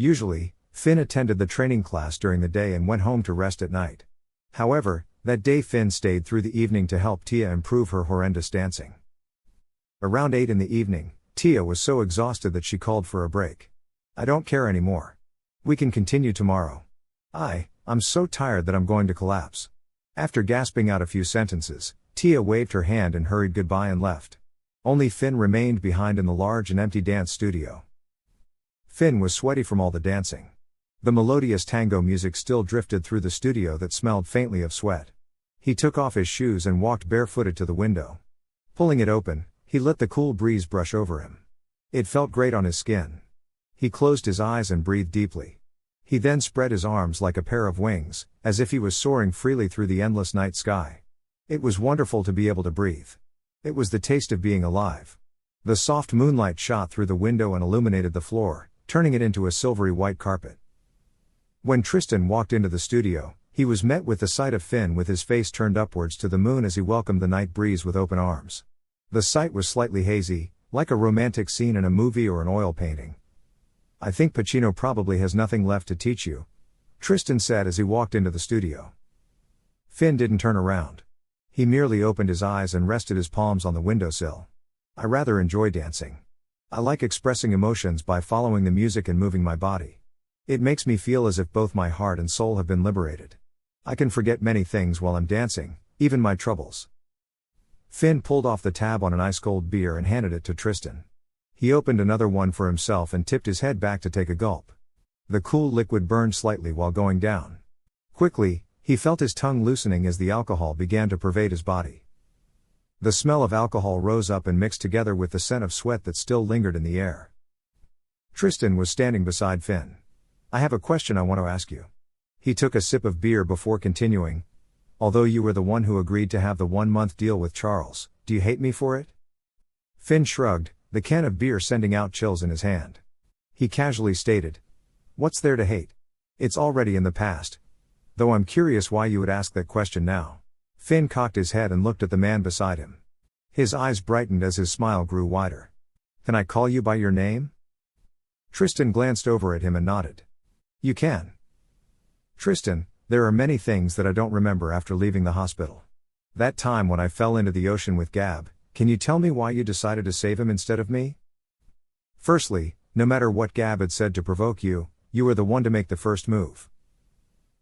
Usually, Finn attended the training class during the day and went home to rest at night. However, that day Finn stayed through the evening to help Tia improve her horrendous dancing. Around 8 in the evening, Tia was so exhausted that she called for a break. "I don't care anymore. We can continue tomorrow. I'm so tired that I'm going to collapse." After gasping out a few sentences, Tia waved her hand and hurried goodbye and left. Only Finn remained behind in the large and empty dance studio. Finn was sweaty from all the dancing. The melodious tango music still drifted through the studio that smelled faintly of sweat. He took off his shoes and walked barefooted to the window. Pulling it open, he let the cool breeze brush over him. It felt great on his skin. He closed his eyes and breathed deeply. He then spread his arms like a pair of wings, as if he was soaring freely through the endless night sky. It was wonderful to be able to breathe. It was the taste of being alive. The soft moonlight shot through the window and illuminated the floor, turning it into a silvery white carpet. When Tristan walked into the studio, he was met with the sight of Finn with his face turned upwards to the moon as he welcomed the night breeze with open arms. The sight was slightly hazy, like a romantic scene in a movie or an oil painting. "I think Pacino probably has nothing left to teach you," Tristan said as he walked into the studio. Finn didn't turn around. He merely opened his eyes and rested his palms on the windowsill. "I rather enjoy dancing. I like expressing emotions by following the music and moving my body. It makes me feel as if both my heart and soul have been liberated. I can forget many things while I'm dancing, even my troubles." Finn pulled off the tab on an ice-cold beer and handed it to Tristan. He opened another one for himself and tipped his head back to take a gulp. The cool liquid burned slightly while going down. Quickly, he felt his tongue loosening as the alcohol began to pervade his body. The smell of alcohol rose up and mixed together with the scent of sweat that still lingered in the air. Tristan was standing beside Finn. "I have a question I want to ask you." He took a sip of beer before continuing. "Although you were the one who agreed to have the 1-month deal with Charles, do you hate me for it?" Finn shrugged, the can of beer sending out chills in his hand. He casually stated, "What's there to hate? It's already in the past. Though I'm curious why you would ask that question now." Finn cocked his head and looked at the man beside him. His eyes brightened as his smile grew wider. "Can I call you by your name?" Tristan glanced over at him and nodded. "You can." "Tristan, there are many things that I don't remember after leaving the hospital. That time when I fell into the ocean with Gab, can you tell me why you decided to save him instead of me? Firstly, no matter what Gab had said to provoke you, you were the one to make the first move.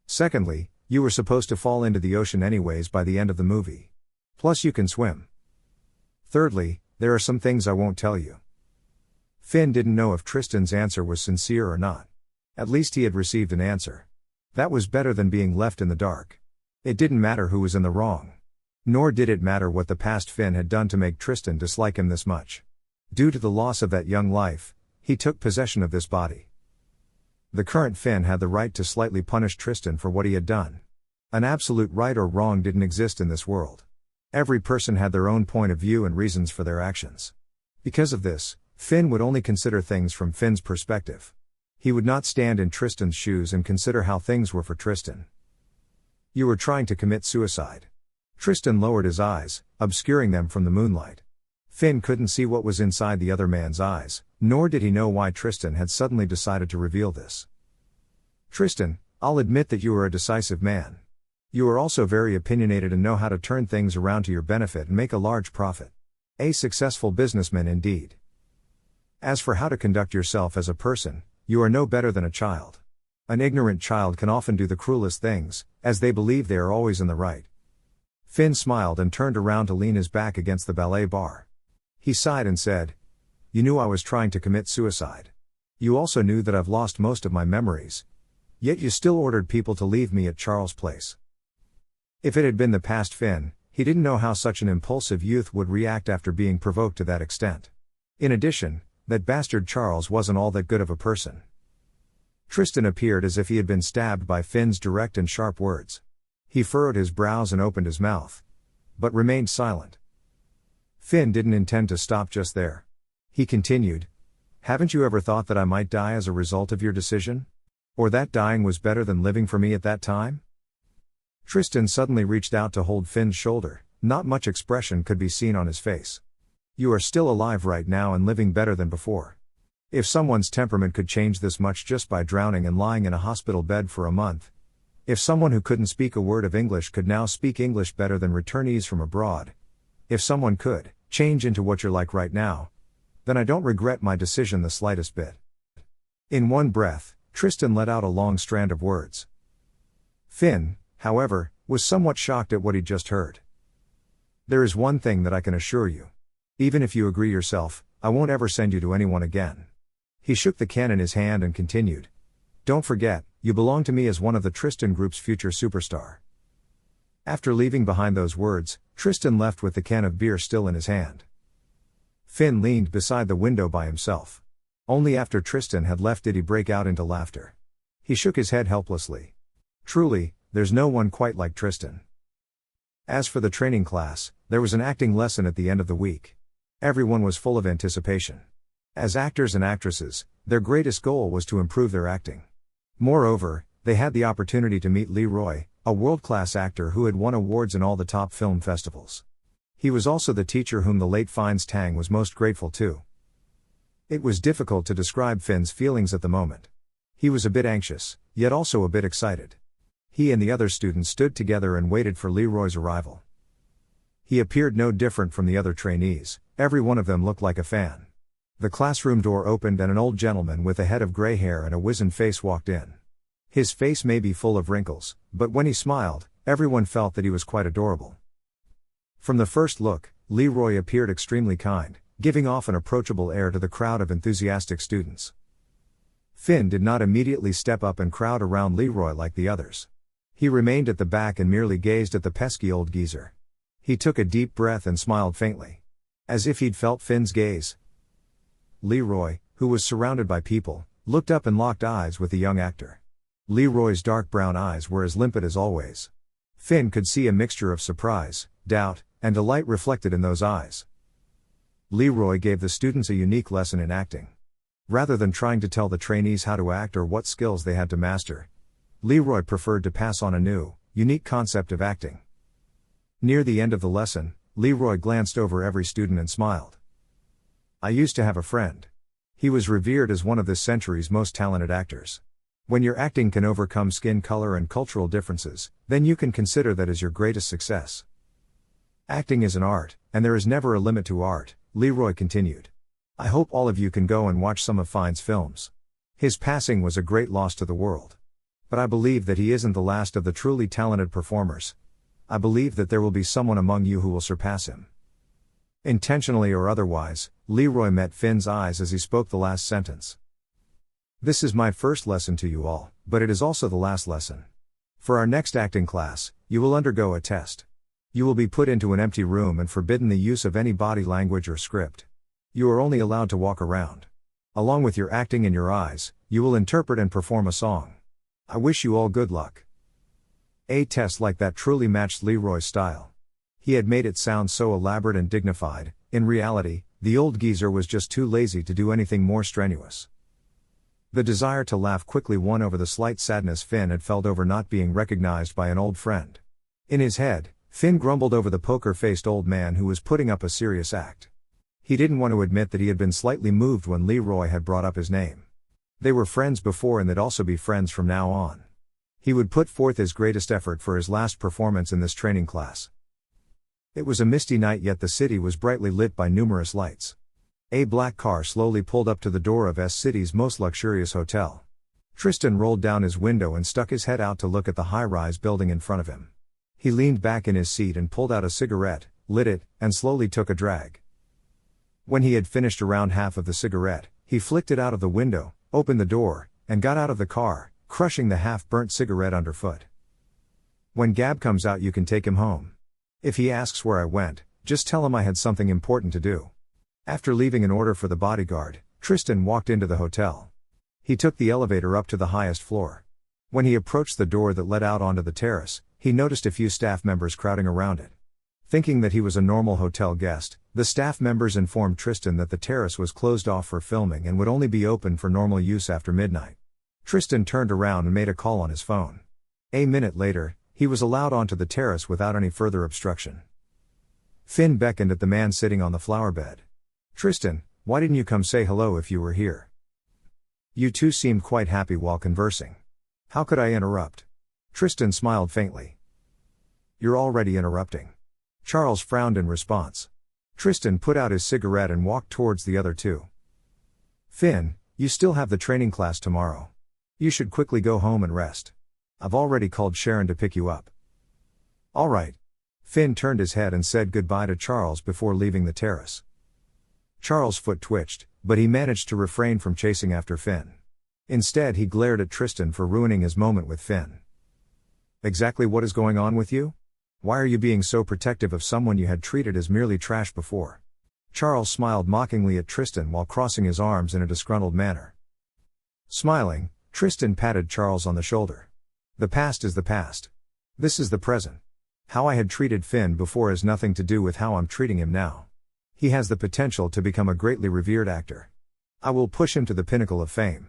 Secondly, you were supposed to fall into the ocean anyways by the end of the movie. Plus you can swim. Thirdly, there are some things I won't tell you." Finn didn't know if Tristan's answer was sincere or not. At least he had received an answer. That was better than being left in the dark. It didn't matter who was in the wrong. Nor did it matter what the past Finn had done to make Tristan dislike him this much. Due to the loss of that young life, he took possession of this body. The current Finn had the right to slightly punish Tristan for what he had done. An absolute right or wrong didn't exist in this world. Every person had their own point of view and reasons for their actions. Because of this, Finn would only consider things from Finn's perspective. He would not stand in Tristan's shoes and consider how things were for Tristan. "You were trying to commit suicide." Tristan lowered his eyes, obscuring them from the moonlight. Finn couldn't see what was inside the other man's eyes, nor did he know why Tristan had suddenly decided to reveal this. "Tristan, I'll admit that you are a decisive man. You are also very opinionated and know how to turn things around to your benefit and make a large profit. A successful businessman indeed. As for how to conduct yourself as a person, you are no better than a child. An ignorant child can often do the cruelest things, as they believe they are always in the right." Finn smiled and turned around to lean his back against the ballet bar. He sighed and said, "You knew I was trying to commit suicide. You also knew that I've lost most of my memories. Yet you still ordered people to leave me at Charles' place." If it had been the past Finn, he didn't know how such an impulsive youth would react after being provoked to that extent. In addition, that bastard Charles wasn't all that good of a person. Tristan appeared as if he had been stabbed by Finn's direct and sharp words. He furrowed his brows and opened his mouth, but remained silent. Finn didn't intend to stop just there. He continued, "Haven't you ever thought that I might die as a result of your decision? Or that dying was better than living for me at that time?" Tristan suddenly reached out to hold Finn's shoulder. Not much expression could be seen on his face. "You are still alive right now and living better than before. If someone's temperament could change this much just by drowning and lying in a hospital bed for a month. If someone who couldn't speak a word of English could now speak English better than returnees from abroad. If someone could change into what you're like right now, then I don't regret my decision the slightest bit. In one breath, Tristan let out a long strand of words. Finn, however, was somewhat shocked at what he'd just heard. There is one thing that I can assure you. Even if you agree yourself, I won't ever send you to anyone again. He shook the can in his hand and continued. Don't forget, you belong to me as one of the Tristan Group's future superstar. After leaving behind those words, Tristan left with the can of beer still in his hand. Finn leaned beside the window by himself. Only after Tristan had left did he break out into laughter. He shook his head helplessly. Truly, there's no one quite like Tristan. As for the training class, there was an acting lesson at the end of the week. Everyone was full of anticipation. As actors and actresses, their greatest goal was to improve their acting. Moreover, they had the opportunity to meet Leroy, a world-class actor who had won awards in all the top film festivals. He was also the teacher whom the late Fiennes Tang was most grateful to. It was difficult to describe Finn's feelings at the moment. He was a bit anxious, yet also a bit excited. He and the other students stood together and waited for Leroy's arrival. He appeared no different from the other trainees, every one of them looked like a fan. The classroom door opened and an old gentleman with a head of gray hair and a wizened face walked in. His face may be full of wrinkles, but when he smiled, everyone felt that he was quite adorable. From the first look, Leroy appeared extremely kind, giving off an approachable air to the crowd of enthusiastic students. Finn did not immediately step up and crowd around Leroy like the others. He remained at the back and merely gazed at the pesky old geezer. He took a deep breath and smiled faintly. As if he'd felt Finn's gaze. Leroy, who was surrounded by people, looked up and locked eyes with the young actor. Leroy's dark brown eyes were as limpid as always. Finn could see a mixture of surprise, doubt, and delight reflected in those eyes. Leroy gave the students a unique lesson in acting. Rather than trying to tell the trainees how to act or what skills they had to master, Leroy preferred to pass on a new, unique concept of acting. Near the end of the lesson, Leroy glanced over every student and smiled. I used to have a friend. He was revered as one of this century's most talented actors. When your acting can overcome skin color and cultural differences, then you can consider that as your greatest success. Acting is an art, and there is never a limit to art, Leroy continued. I hope all of you can go and watch some of Fiennes' films. His passing was a great loss to the world. But I believe that he isn't the last of the truly talented performers. I believe that there will be someone among you who will surpass him. Intentionally or otherwise, Leroy met Finn's eyes as he spoke the last sentence. This is my first lesson to you all, but it is also the last lesson. For our next acting class, you will undergo a test. You will be put into an empty room and forbidden the use of any body language or script. You are only allowed to walk around. Along with your acting and your eyes, you will interpret and perform a song. I wish you all good luck. A test like that truly matched Leroy's style. He had made it sound so elaborate and dignified. In reality, the old geezer was just too lazy to do anything more strenuous. The desire to laugh quickly won over the slight sadness Finn had felt over not being recognized by an old friend. In his head, Finn grumbled over the poker-faced old man who was putting up a serious act. He didn't want to admit that he had been slightly moved when Leroy had brought up his name. They were friends before and they'd also be friends from now on. He would put forth his greatest effort for his last performance in this training class. It was a misty night, yet the city was brightly lit by numerous lights. A black car slowly pulled up to the door of S-City's most luxurious hotel. Tristan rolled down his window and stuck his head out to look at the high-rise building in front of him. He leaned back in his seat and pulled out a cigarette, lit it, and slowly took a drag. When he had finished around half of the cigarette, he flicked it out of the window, opened the door, and got out of the car, crushing the half-burnt cigarette underfoot. When Gab comes out, you can take him home. If he asks where I went, just tell him I had something important to do. After leaving an order for the bodyguard, Tristan walked into the hotel. He took the elevator up to the highest floor. When he approached the door that led out onto the terrace, he noticed a few staff members crowding around it. Thinking that he was a normal hotel guest, the staff members informed Tristan that the terrace was closed off for filming and would only be open for normal use after midnight. Tristan turned around and made a call on his phone. A minute later, he was allowed onto the terrace without any further obstruction. Finn beckoned at the man sitting on the flower bed. Tristan, why didn't you come say hello if you were here? You two seemed quite happy while conversing. How could I interrupt? Tristan smiled faintly. You're already interrupting. Charles frowned in response. Tristan put out his cigarette and walked towards the other two. Finn, you still have the training class tomorrow. You should quickly go home and rest. I've already called Sharon to pick you up. All right. Finn turned his head and said goodbye to Charles before leaving the terrace. Charles' foot twitched, but he managed to refrain from chasing after Finn. Instead, he glared at Tristan for ruining his moment with Finn. Exactly what is going on with you? Why are you being so protective of someone you had treated as merely trash before? Charles smiled mockingly at Tristan while crossing his arms in a disgruntled manner. Smiling, Tristan patted Charles on the shoulder. The past is the past. This is the present. How I had treated Finn before has nothing to do with how I'm treating him now. He has the potential to become a greatly revered actor. I will push him to the pinnacle of fame.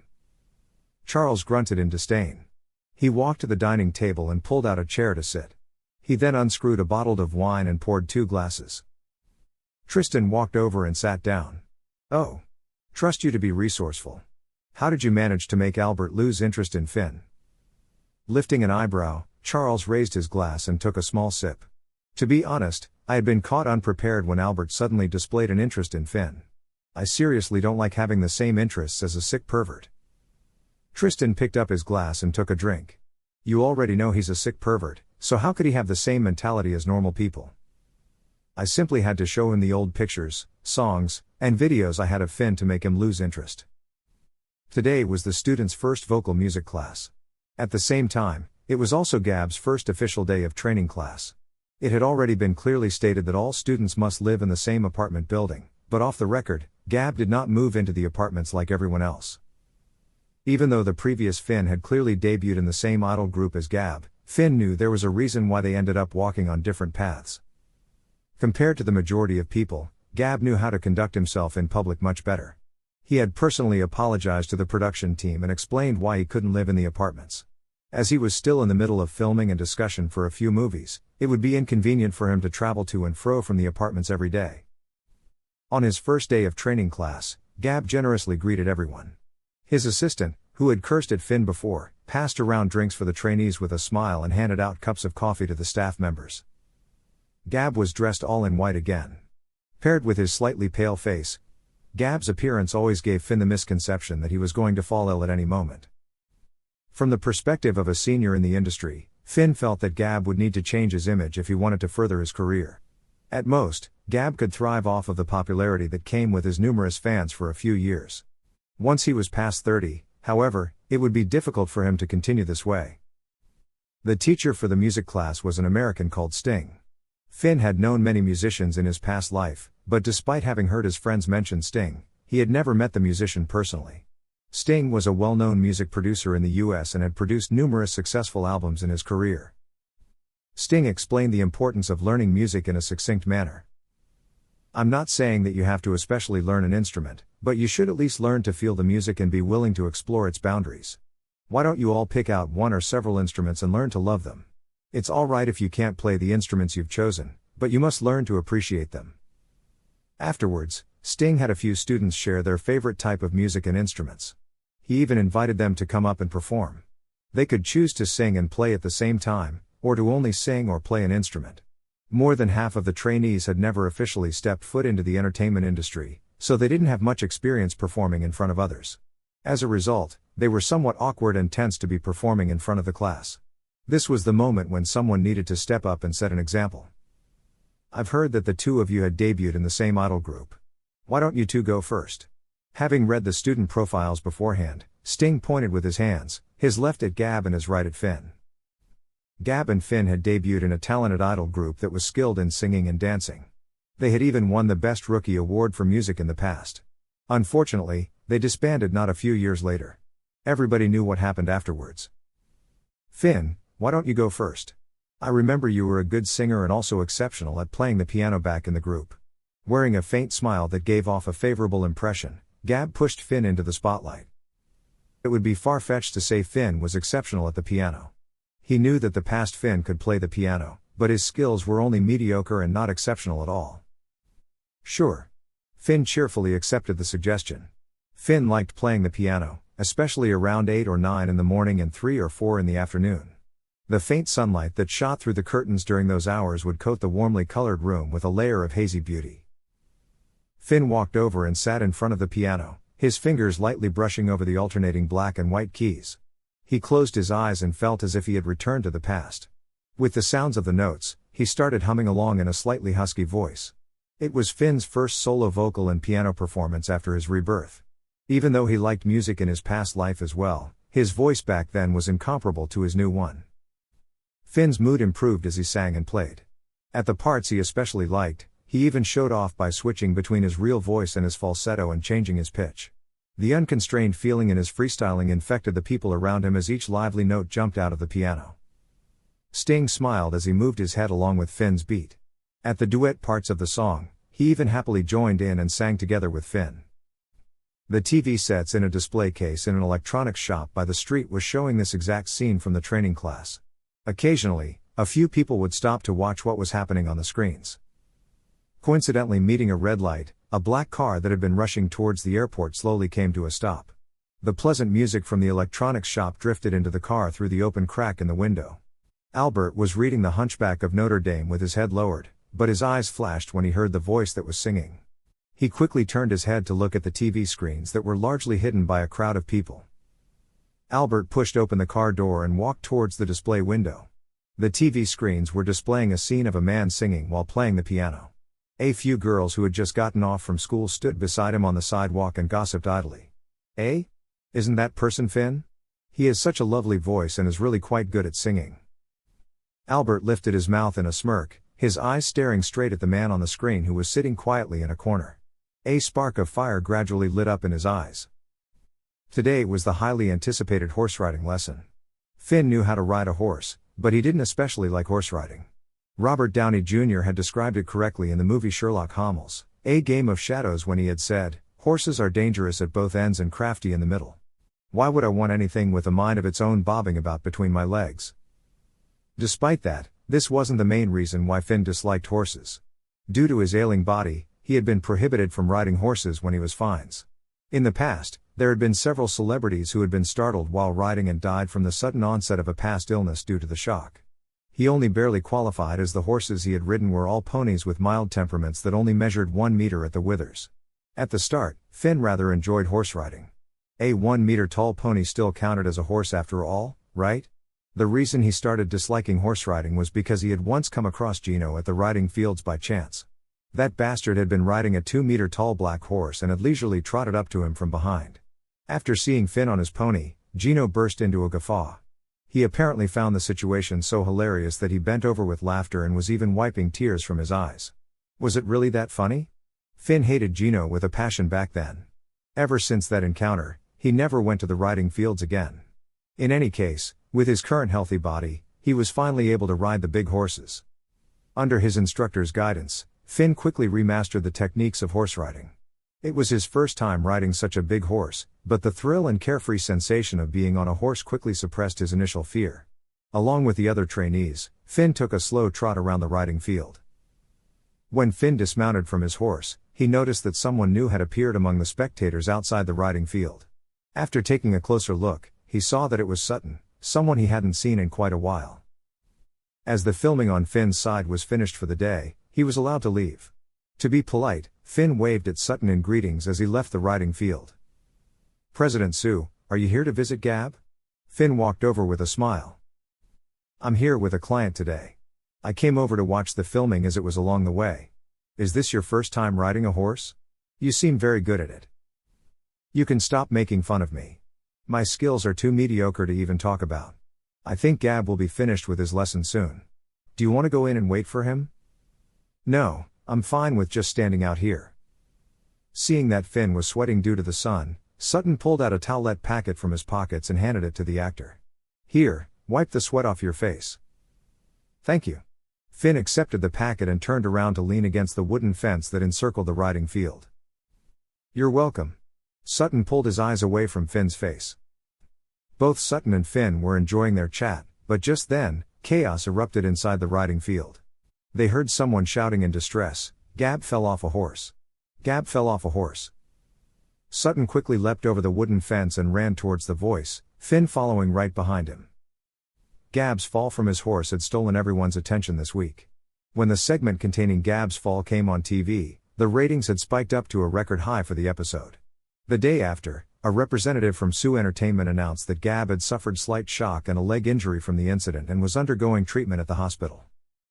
Charles grunted in disdain. He walked to the dining table and pulled out a chair to sit. He then unscrewed a bottle of wine and poured 2 glasses. Tristan walked over and sat down. Oh. Trust you to be resourceful. How did you manage to make Albert lose interest in Finn? Lifting an eyebrow, Charles raised his glass and took a small sip. To be honest, I had been caught unprepared when Albert suddenly displayed an interest in Finn. I seriously don't like having the same interests as a sick pervert. Tristan picked up his glass and took a drink. You already know he's a sick pervert, so how could he have the same mentality as normal people? I simply had to show him the old pictures, songs, and videos I had of Finn to make him lose interest. Today was the students' first vocal music class. At the same time, it was also Gab's first official day of training class. It had already been clearly stated that all students must live in the same apartment building, but off the record, Gab did not move into the apartments like everyone else. Even though the previous Finn had clearly debuted in the same idol group as Gab, Finn knew there was a reason why they ended up walking on different paths. Compared to the majority of people, Gab knew how to conduct himself in public much better. He had personally apologized to the production team and explained why he couldn't live in the apartments. As he was still in the middle of filming and discussion for a few movies, it would be inconvenient for him to travel to and fro from the apartments every day. On his first day of training class, Gab generously greeted everyone. His assistant, who had cursed at Finn before, passed around drinks for the trainees with a smile and handed out cups of coffee to the staff members. Gab was dressed all in white again. Paired with his slightly pale face, Gab's appearance always gave Finn the misconception that he was going to fall ill at any moment. From the perspective of a senior in the industry, Finn felt that Gab would need to change his image if he wanted to further his career. At most, Gab could thrive off of the popularity that came with his numerous fans for a few years. Once he was past 30, however, it would be difficult for him to continue this way. The teacher for the music class was an American called Sting. Finn had known many musicians in his past life, but despite having heard his friends mention Sting, he had never met the musician personally. Sting was a well-known music producer in the US and had produced numerous successful albums in his career. Sting explained the importance of learning music in a succinct manner. I'm not saying that you have to especially learn an instrument, but you should at least learn to feel the music and be willing to explore its boundaries. Why don't you all pick out one or several instruments and learn to love them? It's alright if you can't play the instruments you've chosen, but you must learn to appreciate them. Afterwards, Sting had a few students share their favorite type of music and instruments. He even invited them to come up and perform. They could choose to sing and play at the same time, or to only sing or play an instrument. More than half of the trainees had never officially stepped foot into the entertainment industry, so they didn't have much experience performing in front of others. As a result, they were somewhat awkward and tense to be performing in front of the class. This was the moment when someone needed to step up and set an example. I've heard that the two of you had debuted in the same idol group. Why don't you two go first? Having read the student profiles beforehand, Sting pointed with his hands, his left at Gab and his right at Finn. Gab and Finn had debuted in a talented idol group that was skilled in singing and dancing. They had even won the Best Rookie award for music in the past. Unfortunately, they disbanded not a few years later. Everybody knew what happened afterwards. Finn, why don't you go first? I remember you were a good singer and also exceptional at playing the piano back in the group. Wearing a faint smile that gave off a favorable impression, Gab pushed Finn into the spotlight. It would be far-fetched to say Finn was exceptional at the piano. He knew that the past Finn could play the piano, but his skills were only mediocre and not exceptional at all. Sure. Finn cheerfully accepted the suggestion. Finn liked playing the piano, especially around 8 or 9 in the morning and 3 or 4 in the afternoon. The faint sunlight that shot through the curtains during those hours would coat the warmly colored room with a layer of hazy beauty. Finn walked over and sat in front of the piano, his fingers lightly brushing over the alternating black and white keys. He closed his eyes and felt as if he had returned to the past. With the sounds of the notes, he started humming along in a slightly husky voice. It was Finn's first solo vocal and piano performance after his rebirth. Even though he liked music in his past life as well, his voice back then was incomparable to his new one. Finn's mood improved as he sang and played. At the parts he especially liked, he even showed off by switching between his real voice and his falsetto and changing his pitch. The unconstrained feeling in his freestyling infected the people around him as each lively note jumped out of the piano. Sting smiled as he moved his head along with Finn's beat. At the duet parts of the song, he even happily joined in and sang together with Finn. The TV sets in a display case in an electronics shop by the street was showing this exact scene from the training class. Occasionally, a few people would stop to watch what was happening on the screens. Coincidentally meeting a red light, a black car that had been rushing towards the airport slowly came to a stop. The pleasant music from the electronics shop drifted into the car through the open crack in the window. Albert was reading The Hunchback of Notre Dame with his head lowered, but his eyes flashed when he heard the voice that was singing. He quickly turned his head to look at the TV screens that were largely hidden by a crowd of people. Albert pushed open the car door and walked towards the display window. The TV screens were displaying a scene of a man singing while playing the piano. A few girls who had just gotten off from school stood beside him on the sidewalk and gossiped idly. "Eh? Isn't that person Finn? He has such a lovely voice and is really quite good at singing." Albert lifted his mouth in a smirk, his eyes staring straight at the man on the screen who was sitting quietly in a corner. A spark of fire gradually lit up in his eyes. Today was the highly anticipated horse riding lesson. Finn knew how to ride a horse, but he didn't especially like horse riding. Robert Downey Jr. had described it correctly in the movie Sherlock Holmes, A Game of Shadows, when he had said, "Horses are dangerous at both ends and crafty in the middle. Why would I want anything with a mind of its own bobbing about between my legs?" Despite that, this wasn't the main reason why Finn disliked horses. Due to his ailing body, he had been prohibited from riding horses when he was Fiennes. In the past, there had been several celebrities who had been startled while riding and died from the sudden onset of a past illness due to the shock. He only barely qualified as the horses he had ridden were all ponies with mild temperaments that only measured 1 meter at the withers. At the start, Finn rather enjoyed horse riding. A 1 meter tall pony still counted as a horse after all, right? The reason he started disliking horse riding was because he had once come across Gino at the riding fields by chance. That bastard had been riding a 2 meter tall black horse and had leisurely trotted up to him from behind. After seeing Finn on his pony, Gino burst into a guffaw. He apparently found the situation so hilarious that he bent over with laughter and was even wiping tears from his eyes. Was it really that funny? Finn hated Gino with a passion back then. Ever since that encounter, he never went to the riding fields again. In any case, with his current healthy body, he was finally able to ride the big horses. Under his instructor's guidance, Finn quickly remastered the techniques of horse riding. It was his first time riding such a big horse, but the thrill and carefree sensation of being on a horse quickly suppressed his initial fear. Along with the other trainees, Finn took a slow trot around the riding field. When Finn dismounted from his horse, he noticed that someone new had appeared among the spectators outside the riding field. After taking a closer look, he saw that it was Sutton, someone he hadn't seen in quite a while. As the filming on Finn's side was finished for the day, he was allowed to leave. To be polite, Finn waved at Sutton in greetings as he left the riding field. "President Sue, are you here to visit Gab?" Finn walked over with a smile. "I'm here with a client today. I came over to watch the filming as it was along the way. Is this your first time riding a horse? You seem very good at it. You can stop making fun of me. My skills are too mediocre to even talk about. I think Gab will be finished with his lesson soon. Do you want to go in and wait for him?" "No, I'm fine with just standing out here." Seeing that Finn was sweating due to the sun, Sutton pulled out a towelette packet from his pockets and handed it to the actor. "Here, wipe the sweat off your face." "Thank you." Finn accepted the packet and turned around to lean against the wooden fence that encircled the riding field. "You're welcome." Sutton pulled his eyes away from Finn's face. Both Sutton and Finn were enjoying their chat, but just then, chaos erupted inside the riding field. They heard someone shouting in distress, "Gab fell off a horse! Gab fell off a horse!" Sutton quickly leapt over the wooden fence and ran towards the voice, Finn following right behind him. Gab's fall from his horse had stolen everyone's attention this week. When the segment containing Gab's fall came on TV, the ratings had spiked up to a record high for the episode. The day after, a representative from Sioux Entertainment announced that Gab had suffered slight shock and a leg injury from the incident and was undergoing treatment at the hospital.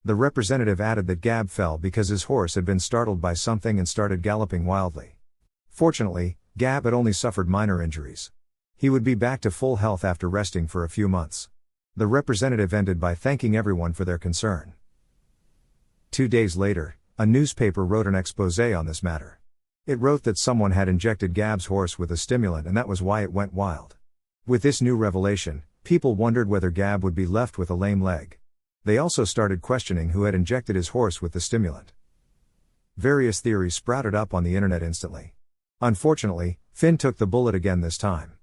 The representative added that Gab fell because his horse had been startled by something and started galloping wildly. Fortunately, Gab had only suffered minor injuries. He would be back to full health after resting for a few months. The representative ended by thanking everyone for their concern. 2 days later, a newspaper wrote an exposé on this matter. It wrote that someone had injected Gab's horse with a stimulant and that was why it went wild. With this new revelation, people wondered whether Gab would be left with a lame leg. They also started questioning who had injected his horse with the stimulant. Various theories sprouted up on the internet instantly. Unfortunately, Finn took the bullet again this time.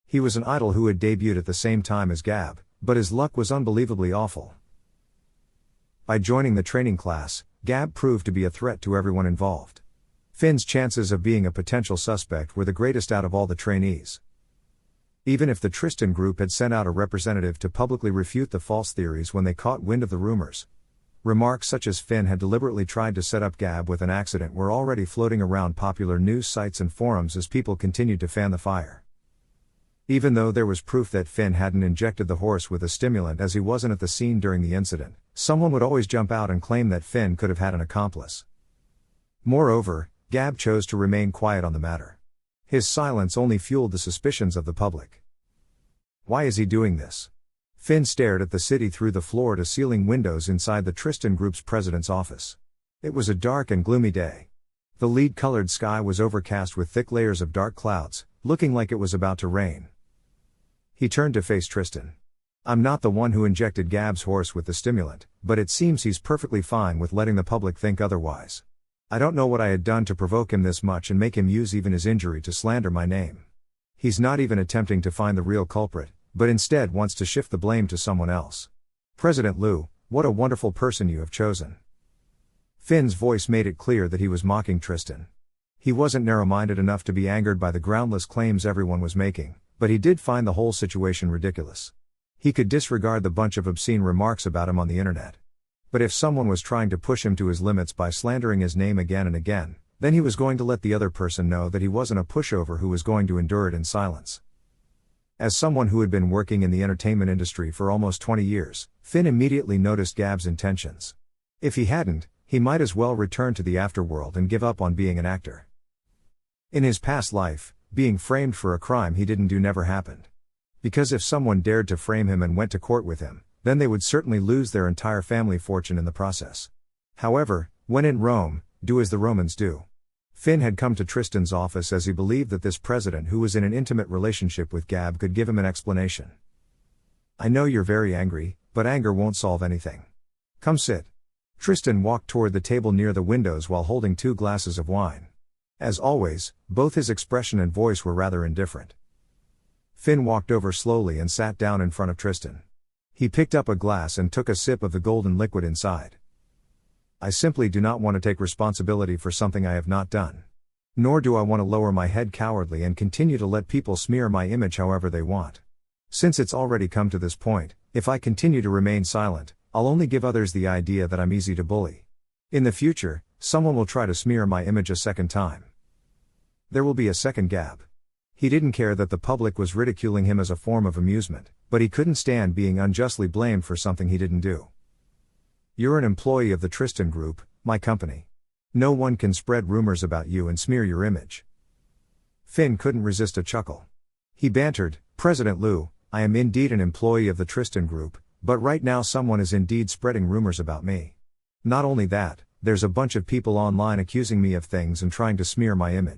He was an idol who had debuted at the same time as Gab, but his luck was unbelievably awful. By joining the training class, Gab proved to be a threat to everyone involved. Finn's chances of being a potential suspect were the greatest out of all the trainees. Even if the Tristan group had sent out a representative to publicly refute the false theories when they caught wind of the rumors, remarks such as Finn had deliberately tried to set up Gab with an accident were already floating around popular news sites and forums as people continued to fan the fire. Even though there was proof that Finn hadn't injected the horse with a stimulant as he wasn't at the scene during the incident, someone would always jump out and claim that Finn could have had an accomplice. Moreover, Gab chose to remain quiet on the matter. His silence only fueled the suspicions of the public. Why is he doing this? Finn stared at the city through the floor-to-ceiling windows inside the Tristan Group's president's office. It was a dark and gloomy day. The lead-colored sky was overcast with thick layers of dark clouds, looking like it was about to rain. He turned to face Tristan. I'm not the one who injected Gab's horse with the stimulant, but it seems he's perfectly fine with letting the public think otherwise. I don't know what I had done to provoke him this much and make him use even his injury to slander my name. He's not even attempting to find the real culprit, but instead wants to shift the blame to someone else. President Liu, what a wonderful person you have chosen. Finn's voice made it clear that he was mocking Tristan. He wasn't narrow-minded enough to be angered by the groundless claims everyone was making, but he did find the whole situation ridiculous. He could disregard the bunch of obscene remarks about him on the internet. But if someone was trying to push him to his limits by slandering his name again and again, then he was going to let the other person know that he wasn't a pushover who was going to endure it in silence. As someone who had been working in the entertainment industry for almost 20 years, Finn immediately noticed Gab's intentions. If he hadn't, he might as well return to the afterworld and give up on being an actor. In his past life, being framed for a crime he didn't do never happened. Because if someone dared to frame him and went to court with him, then they would certainly lose their entire family fortune in the process. However, when in Rome, do as the Romans do. Finn had come to Tristan's office as he believed that this president who was in an intimate relationship with Gab could give him an explanation. I know you're very angry, but anger won't solve anything. Come sit. Tristan walked toward the table near the windows while holding 2 glasses of wine. As always, both his expression and voice were rather indifferent. Finn walked over slowly and sat down in front of Tristan. He picked up a glass and took a sip of the golden liquid inside. I simply do not want to take responsibility for something I have not done. Nor do I want to lower my head cowardly and continue to let people smear my image however they want. Since it's already come to this point, if I continue to remain silent, I'll only give others the idea that I'm easy to bully. In the future, someone will try to smear my image a second time. There will be a second Gab. He didn't care that the public was ridiculing him as a form of amusement, but he couldn't stand being unjustly blamed for something he didn't do. You're an employee of the Tristan Group, my company. No one can spread rumors about you and smear your image. Finn couldn't resist a chuckle. He bantered, President Liu, I am indeed an employee of the Tristan Group, but right now someone is indeed spreading rumors about me. Not only that, there's a bunch of people online accusing me of things and trying to smear my image.